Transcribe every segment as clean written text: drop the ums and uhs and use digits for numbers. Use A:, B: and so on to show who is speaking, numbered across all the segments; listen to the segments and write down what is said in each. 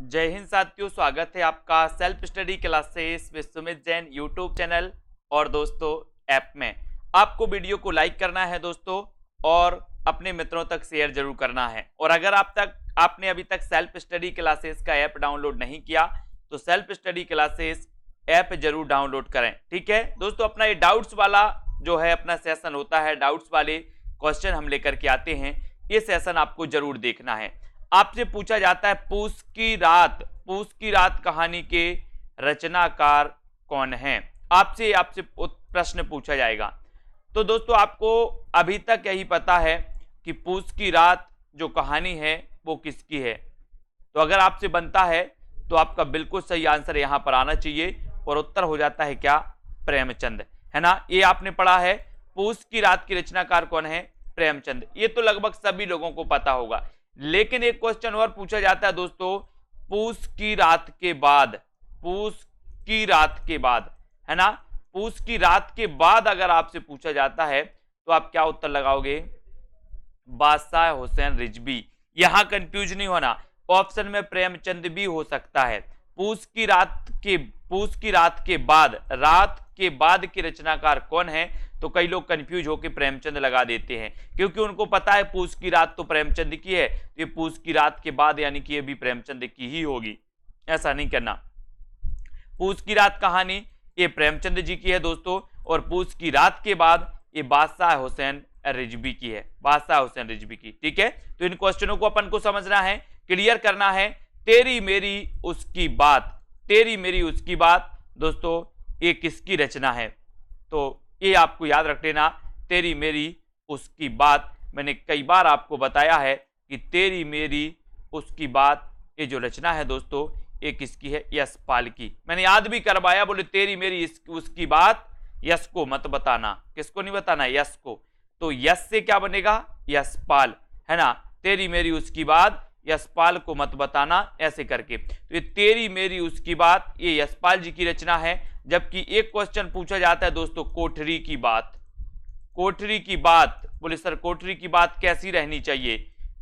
A: जय हिंद साथियों, स्वागत है आपका self study classes with Sumit Jain YouTube channel और दोस्तों ऐप में। आपको वीडियो को लाइक करना है दोस्तों और अपने मित्रों तक शेयर जरूर करना है। और अगर आपने अभी तक सेल्फ स्टडी क्लासेस का ऐप डाउनलोड नहीं किया तो सेल्फ स्टडी क्लासेस ऐप जरूर डाउनलोड करें। ठीक है दोस्तों, अपना ये डाउट्स वाला जो है अपना सेशन होता है, डाउट्स वाले क्वेश्चन हम लेकर के आते हैं। ये सेशन आपको जरूर देखना है। आपसे पूछा जाता है पूस की रात कहानी के रचनाकार कौन हैं। आपसे प्रश्न पूछा जाएगा। तो दोस्तों आपको अभी तक यही पता है कि पूस की रात जो कहानी है वो किसकी है। तो अगर आपसे बनता है तो आपका बिल्कुल सही आंसर यहां पर आना चाहिए और उत्तर हो जाता है क्या, प्रेमचंद, है ना। ये आपने पढ़ा है, पूस की रात की रचनाकार कौन है, प्रेमचंद। ये तो लगभग सभी लोगों को पता होगा। लेकिन एक क्वेश्चन और पूछा जाता है दोस्तों, पूस की रात के बाद, है ना, पूस की रात के बाद अगर आपसे पूछा जाता है तो आप क्या उत्तर लगाओगे, बादशाह हुसैन रिजवी। यहां कंफ्यूज नहीं होना, ऑप्शन में प्रेमचंद भी हो सकता है। पूस की रात के बाद की रचनाकार कौन है, तो कई लोग कंफ्यूज होकर प्रेमचंद लगा देते हैं क्योंकि उनको पता है पूस की रात तो प्रेमचंद की है, तो ये पूस की रात के बाद यानी कि ये भी प्रेमचंद की ही होगी। ऐसा नहीं करना। पूस की रात कहानी ये प्रेमचंद जी की है दोस्तों, और पूस की रात के बाद ये बादशाह हुसैन रिजवी की है, बादशाह हुसैन रिजवी की। ठीक है, तो इन क्वेश्चनों को अपन को समझना है, क्लियर करना है। तेरी मेरी उसकी बात दोस्तों ये किसकी रचना है, तो ये आपको याद रख लेना। तेरी मेरी उसकी बात, मैंने कई बार आपको बताया है कि तेरी मेरी उसकी बात ये जो रचना है दोस्तों ये किसकी है, यशपाल की। मैंने याद भी करवाया, बोले तेरी मेरी उसकी बात, यश को मत बताना। किसको नहीं बताना, यश को। तो यश से क्या बनेगा, यशपाल, है ना। तेरी मेरी उसकी बात, यशपाल को मत बताना, ऐसे करके। तो ये तेरी मेरी उसकी बात ये यशपाल जी की रचना है। जबकि एक क्वेश्चन पूछा जाता है दोस्तों, कोठरी की बात, बोले सर कोठरी की बात कैसी रहनी चाहिए।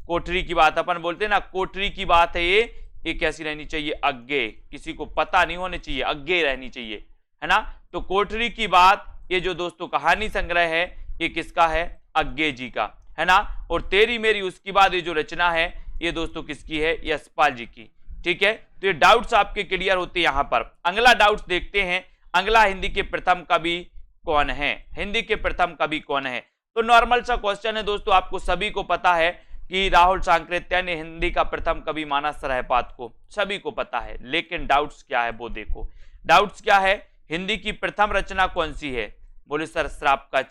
A: कोठरी की बात अपन बोलते हैं ना, कोठरी की बात है ये कैसी रहनी चाहिए, अग्गे, किसी को पता नहीं होनी चाहिए, अग्गे रहनी चाहिए, है ना। तो कोठरी की बात ये जो दोस्तों कहानी संग्रह है ये किसका है, अग्गे जी का, है ना। और तेरी मेरी उसकी बात ये जो रचना है ये दोस्तों किसकी है, यशपाल जी की। ठीक है, तो ये डाउट्स आपके क्लियर होते हैं यहां पर। अगला डाउट्स देखते हैं, अगला हिंदी के प्रथम कवि कौन है, हिंदी के प्रथम कवि कौन है। तो नॉर्मल सा क्वेश्चन है दोस्तों, आपको सभी को पता है कि राहुल सांकृत्य ने हिंदी का प्रथम कवि माना सरहपाद को, सभी को पता है। लेकिन डाउट्स क्या है वो देखो, डाउट्स क्या है, हिंदी की प्रथम रचना कौन सी है, बोले सर श्राप का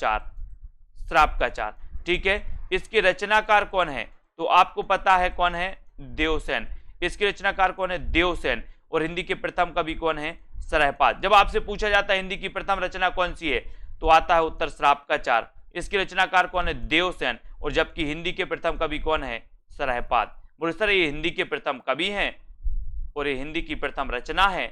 A: चार। ठीक है, इसके रचनाकार कौन है, तो आपको पता है कौन है, देवसेन। इसके रचनाकार कौन है, देवसेन। और हिंदी के प्रथम कवि कौन है, सरहपाद। जब आपसे पूछा जाता है हिंदी की प्रथम रचना कौन सी है तो आता है उत्तर श्राप का चार। इसके रचनाकार कौन है, देवसेन। और जबकि हिंदी के प्रथम कवि कौन है, सरहपाद। बोले सर ये हिंदी के प्रथम कवि हैं और ये हिंदी की प्रथम रचना है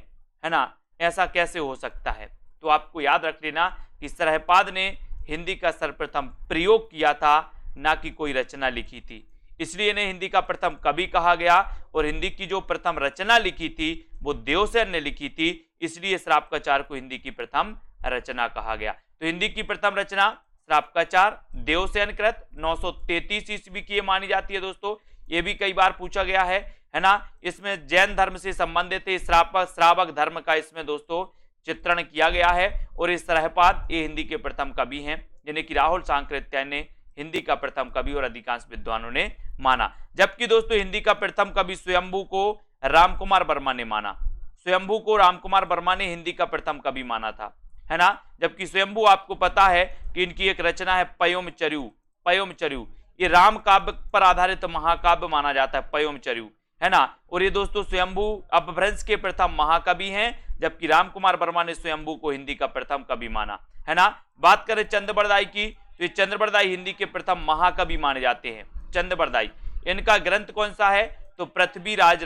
A: ना, ऐसा कैसे हो सकता है। तो आपको याद रख लेना कि सरहपाद ने हिंदी का सर्वप्रथम प्रयोग किया था, ना कि कोई रचना लिखी थी, इसलिए इन्हें हिंदी का प्रथम कवि कहा गया। और हिंदी की जो प्रथम रचना लिखी थी वो देवसेन ने लिखी थी, इसलिए श्राप का चार को हिंदी की प्रथम रचना कहा गया। तो हिंदी की प्रथम रचना श्राप का चार, देवसेन कृत 933 ईस्वी की मानी जाती है दोस्तों। ये भी कई बार पूछा गया है ना। इसमें जैन धर्म से संबंधित श्रावक धर्म का इसमें दोस्तों चित्रण किया गया है। और इस सरहपाद ये हिंदी के प्रथम कवि हैं, जिन्हें कि राहुल सांकृत्य ने हिंदी का प्रथम कवि और अधिकांश विद्वानों ने माना। जबकि दोस्तों हिंदी का प्रथम कवि स्वयंभू को रामकुमार वर्मा ने माना, स्वयंभू को रामकुमार वर्मा ने हिंदी का प्रथम कवि माना था, है ना। जबकि स्वयंभू आपको पता है कि इनकी एक रचना है पयोमचर्यु, ये राम काव्य पर आधारित महाकाव्य माना जाता है पयोमचर्यु, है ना। और ये दोस्तों स्वयंभू अपभ्रंश के प्रथम महाकवि हैं, जबकि रामकुमार वर्मा ने स्वयंभू को हिंदी का प्रथम कवि माना, है ना। बात करें चंद्रबरदाई की, तो ये चंद्रबरदाई हिंदी के प्रथम महाकवि माने जाते हैं, चंद्रबरदाई। इनका ग्रंथ कौन सा है, तो पृथ्वीराज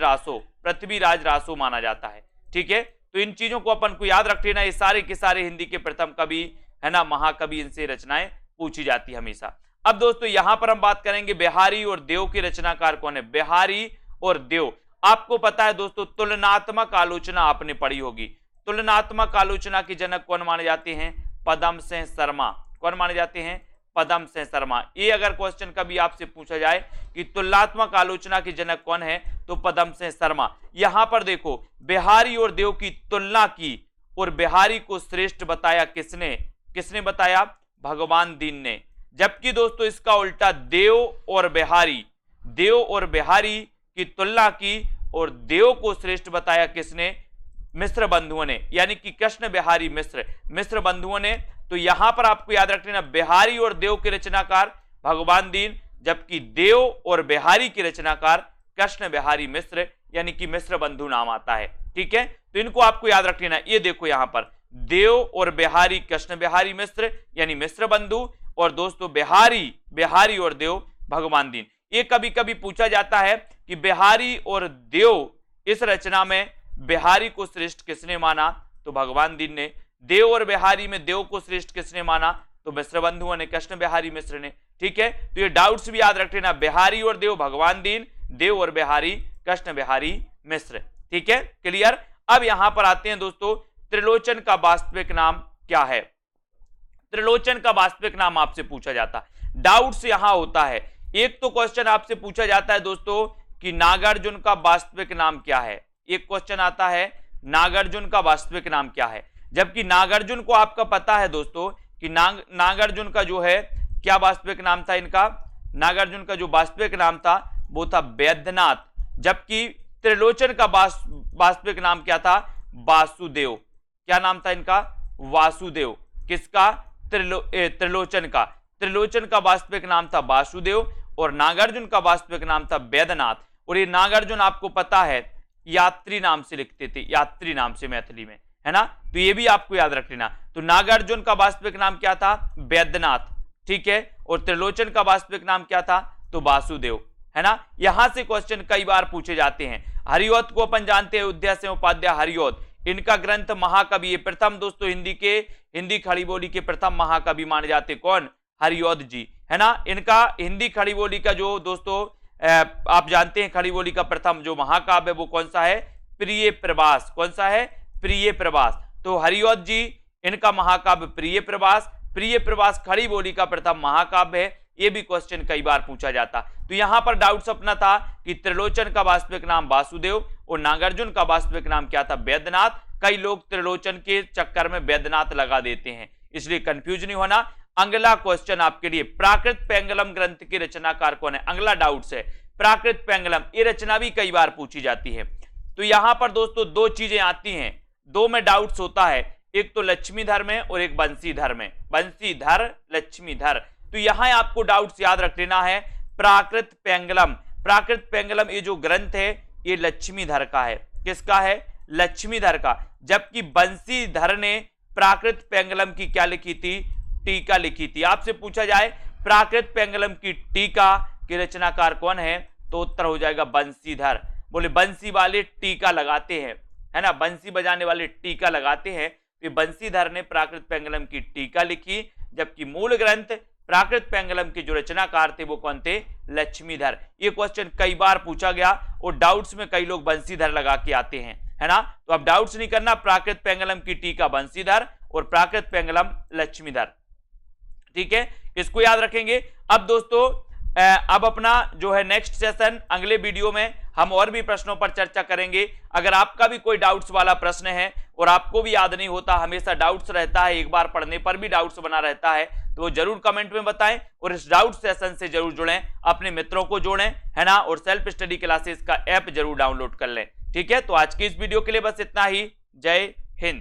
A: रासो माना जाता है। ठीक है, तो इन चीजों को अपन को याद रख लेना, ये सारे के सारे हिंदी के प्रथम कवि, है ना, महाकवि, इनसे रचनाएं पूछी जाती है हमेशा। अब दोस्तों यहां पर हम बात करेंगे बिहारी और देव के रचनाकार कौन है, बिहारी और देव। आपको पता है दोस्तों, तुलनात्मक आलोचना आपने पढ़ी होगी। तुलनात्मक आलोचना के जनक कौन माने जाते हैं? पदम सिंह शर्मा। कौन माने जाते हैं? पदम सिंह शर्मा। ये अगर क्वेश्चन कभी आपसे पूछा जाए कि तुलनात्मक आलोचना के जनक कौन है, तो पदम सिंह शर्मा। यहां पर देखो, बिहारी और देव की तुलना की और बिहारी को श्रेष्ठ बताया किसने? किसने बताया? भगवान दीन ने। जबकि दोस्तों इसका उल्टा देव और बिहारी की तुलना की और देव को श्रेष्ठ बताया किसने? मिश्र बंधुओं ने, यानी कि कृष्ण बिहारी मिश्र बंधुओं ने। तो यहां पर आपको याद रखना, बिहारी और देव के रचनाकार भगवान दीन, जबकि देव और बिहारी के रचनाकार कृष्ण बिहारी मिश्र, यानी कि मिश्र बंधु नाम आता है। ठीक है, तो इनको आपको याद रख लेना। ये देखो यहां पर देव और बिहारी कृष्ण बिहारी मिश्र यानी मिश्र बंधु, और दोस्तों बिहारी और देव भगवान दीन। ये कभी कभी पूछा जाता है कि बिहारी और देव, इस रचना में बिहारी को श्रेष्ठ किसने माना? तो भगवान दीन ने। देव और बिहारी में देव को श्रेष्ठ किसने माना? तो मिश्र बंधुओं ने, कृष्ण बिहारी मिश्र ने। ठीक है, तो ये डाउट्स भी याद रख लेना, बिहारी और देव भगवान दीन, देव और बिहारी कृष्ण बिहारी मिश्र। ठीक है, क्लियर। अब यहां पर आते हैं दोस्तों, त्रिलोचन का वास्तविक नाम क्या है? त्रिलोचन का वास्तविक नाम आपसे पूछा जाता, डाउट्स यहां होता है। एक तो क्वेश्चन आपसे पूछा जाता है दोस्तों कि नागार्जुन का वास्तविक नाम क्या है। एक क्वेश्चन आता है नागार्जुन का वास्तविक नाम क्या है, जबकि नागार्जुन को आपका पता है दोस्तों कि नागार्जुन का जो है क्या वास्तविक नाम था इनका? नागार्जुन का जो वास्तविक नाम था वो था वैद्यनाथ, जबकि त्रिलोचन का वास्तविक नाम क्या था? वासुदेव। क्या नाम था इनका? वासुदेव। किसका? त्रिलोचन का। त्रिलोचन का वास्तविक नाम था वासुदेव और नागार्जुन का वास्तविक नाम था वैद्यनाथ। और ये नागार्जुन आपको पता है यात्री नाम से लिखते थे, यात्री नाम से मैथिली में, है ना। तो ये भी आपको याद रख लेना। तो नागार्जुन का वास्तविक नाम क्या था? वैद्यनाथ। ठीक है, और त्रिलोचन का वास्तविक नाम क्या था? तो वासुदेव, है ना। यहां से क्वेश्चन कई बार पूछे जाते हैं। हरिऔध को अपन जानते हैं, अयोध्या से उपाध्याय हरिऔध, इनका ग्रंथ महाकवि, ये प्रथम दोस्तों हिंदी खड़ी बोली के प्रथम महाकवि माने जाते कौन? हरिऔध जी, है ना। इनका हिंदी खड़ी बोली का जो दोस्तों आप जानते हैं खड़ी बोली का प्रथम जो महाकाव्य है वो कौन सा है? प्रिय प्रवास। कौन सा है? प्रिय प्रवास। तो हरिऔध जी, इनका महाकाव्य प्रिय प्रवास खड़ी बोली का प्रथम महाकाव्य है। ये भी क्वेश्चन कई बार पूछा जाता। तो यहां पर डाउट्स अपना था कि त्रिलोचन का वास्तविक नाम वासुदेव और नागार्जुन का वास्तविक नाम क्या था? वैद्यनाथ। कई लोग त्रिलोचन के चक्कर में वैद्यनाथ लगा देते हैं, इसलिए कंफ्यूज नहीं होना। अगला क्वेश्चन आपके लिए, प्राकृत पेंगलम ग्रंथ की रचनाकार कौन है? अगला डाउट्स है प्राकृत पेंगलम, ये रचना भी कई बार पूछी जाती है। तो यहां पर दोस्तों दो चीजें आती हैं, दो में डाउट्स होता है, एक तो लक्ष्मीधर में और एक बंसीधर में। बंसीधर, लक्ष्मीधर। तो यहां आपको डाउट्स याद रख लेना है। प्राकृत पेंगलम ये जो ग्रंथ है ये लक्ष्मीधर का है। किसका है? लक्ष्मीधर का। जबकि बंसीधर ने प्राकृत पेंगलम की क्या लिखी थी? टीका लिखी थी। आपसे पूछा जाए प्राकृत पेंगलम की टीका के रचनाकार कौन है, तो उत्तर हो जाएगा बंसीधर। बोले बंसी वाले टीका लगाते हैं, है ना, बंसी बजाने वाले टीका लगाते हैं। तो बंसीधर ने प्राकृत पेंगलम की टीका लिखी, जबकि मूल ग्रंथ प्राकृत पेंगलम के जो रचनाकार थे वो कौन थे? लक्ष्मीधर। ये क्वेश्चन कई बार पूछा गया और डाउट्स में कई लोग बंसीधर लगा के आते हैं, है ना। तो अब डाउट्स नहीं करना, प्राकृत पेंगलम की टीका बंसीधर और प्राकृत पेंगलम लक्ष्मीधर। ठीक है, इसको याद रखेंगे। अब दोस्तों अब अपना जो है नेक्स्ट सेशन, अगले वीडियो में हम और भी प्रश्नों पर चर्चा करेंगे। अगर आपका भी कोई डाउट्स वाला प्रश्न है और आपको भी याद नहीं होता, हमेशा डाउट्स रहता है, एक बार पढ़ने पर भी डाउट्स बना रहता है, तो वो जरूर कमेंट में बताएं और इस डाउट सेशन से जरूर जुड़ें, अपने मित्रों को जोड़ें, है ना, और सेल्फ स्टडी क्लासेस का ऐप जरूर डाउनलोड कर लें। ठीक है, तो आज की इस वीडियो के लिए बस इतना ही। जय हिंद।